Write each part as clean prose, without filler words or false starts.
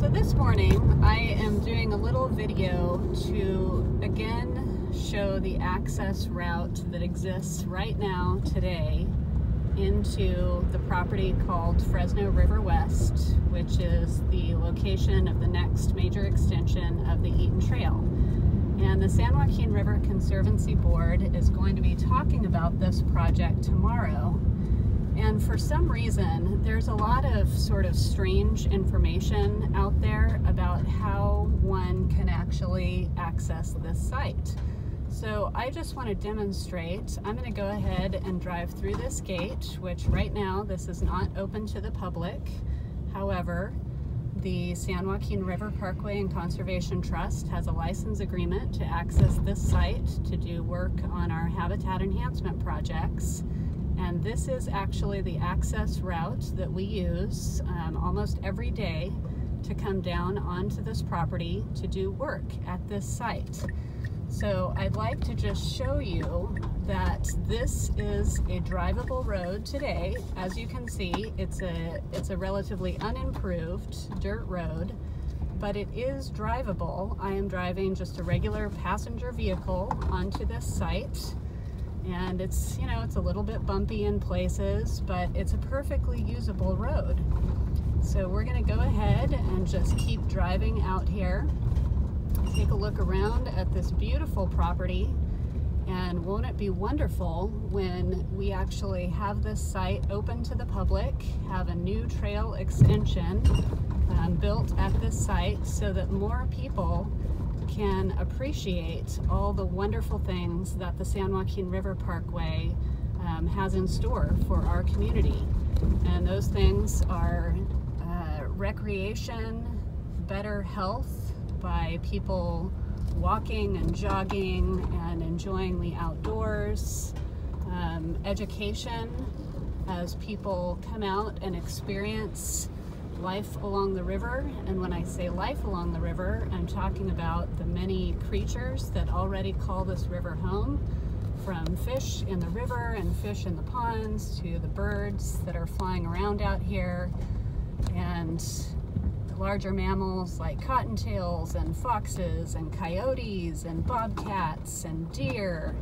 So this morning I am doing a little video to again show the access route that exists right now today into the property called Fresno River West, which is the location of the next major extension of the Eaton Trail. And the San Joaquin River Conservancy Board is going to be talking about this project tomorrow. And for some reason, there's a lot of sort of strange information out there about how one can actually access this site. So I just want to demonstrate. I'm going to go ahead and drive through this gate, which right now this is not open to the public. However, the San Joaquin River Parkway and Conservation Trust has a license agreement to access this site to do work on our habitat enhancement projects. And this is actually the access route that we use almost every day to come down onto this property to do work at this site. So I'd like to just show you that this is a drivable road today. As you can see, it's a relatively unimproved dirt road, but it is drivable. I am driving just a regular passenger vehicle onto this site. And it's, you know, it's a little bit bumpy in places, but it's a perfectly usable road. So we're gonna go ahead and just keep driving out here, take a look around at this beautiful property, and won't it be wonderful when we actually have this site open to the public, have a new trail extension built at this site so that more people can appreciate all the wonderful things that the San Joaquin River Parkway has in store for our community. And those things are recreation, better health by people walking and jogging and enjoying the outdoors, education as people come out and experience life along the river. And when I say life along the river, I'm talking about the many creatures that already call this river home, from fish in the river and fish in the ponds to the birds that are flying around out here, and the larger mammals like cottontails and foxes and coyotes and bobcats and deer.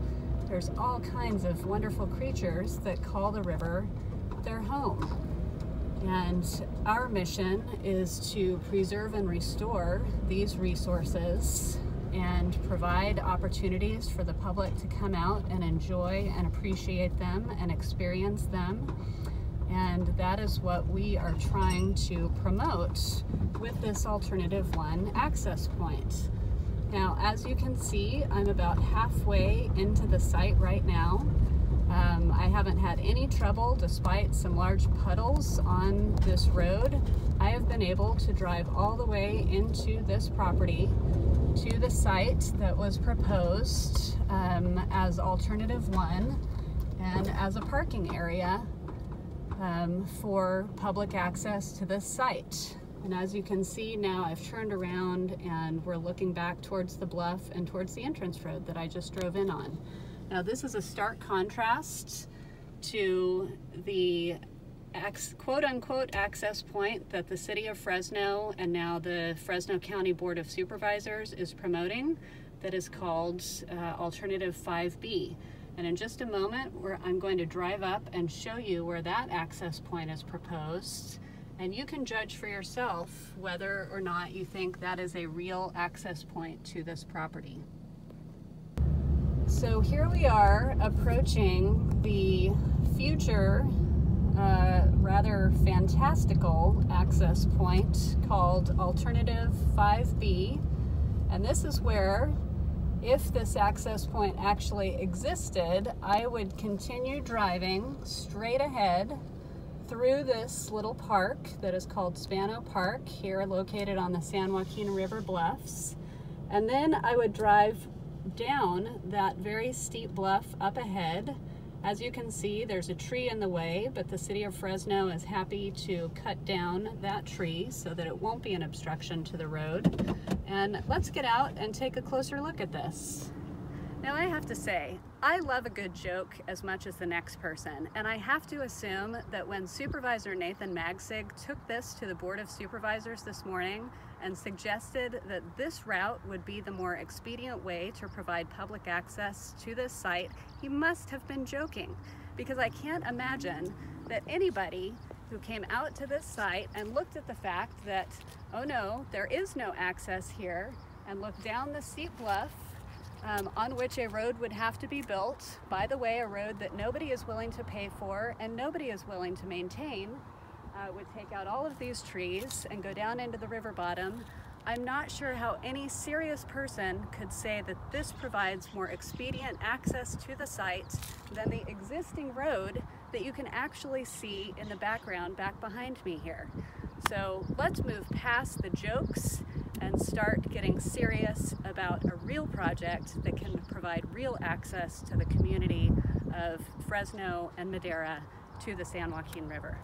There's all kinds of wonderful creatures that call the river their home. And our mission is to preserve and restore these resources and provide opportunities for the public to come out and enjoy and appreciate them and experience them. And that is what we are trying to promote with this Alternative One access point. Now, as you can see, I'm about halfway into the site right now. I haven't had any trouble, despite some large puddles on this road. I have been able to drive all the way into this property to the site that was proposed as Alternative One and as a parking area for public access to this site. And as you can see now, I've turned around and we're looking back towards the bluff and towards the entrance road that I just drove in on. Now, this is a stark contrast to the quote-unquote access point that the City of Fresno and now the Fresno County Board of Supervisors is promoting, that is called Alternative 5B. And in just a moment, I'm going to drive up and show you where that access point is proposed, and you can judge for yourself whether or not you think that is a real access point to this property. So here we are approaching the future, rather fantastical access point called Alternative 5B. And this is where, if this access point actually existed, I would continue driving straight ahead through this little park that is called Spano Park, here located on the San Joaquin River Bluffs. And then I would drive down that very steep bluff up ahead. As you can see, there's a tree in the way, but the City of Fresno is happy to cut down that tree so that it won't be an obstruction to the road. And let's get out and take a closer look at this. Now I have to say, I love a good joke as much as the next person, and I have to assume that when Supervisor Nathan Magsig took this to the Board of Supervisors this morning and suggested that this route would be the more expedient way to provide public access to this site, he must have been joking, because I can't imagine that anybody who came out to this site and looked at the fact that, oh no, there is no access here, and looked down the steep bluff on which a road would have to be built, by the way, a road that nobody is willing to pay for and nobody is willing to maintain, would take out all of these trees and go down into the river bottom. I'm not sure how any serious person could say that this provides more expedient access to the site than the existing road that you can actually see in the background back behind me here. So let's move past the jokes and start getting serious about a real project that can provide real access to the community of Fresno and Madera to the San Joaquin River.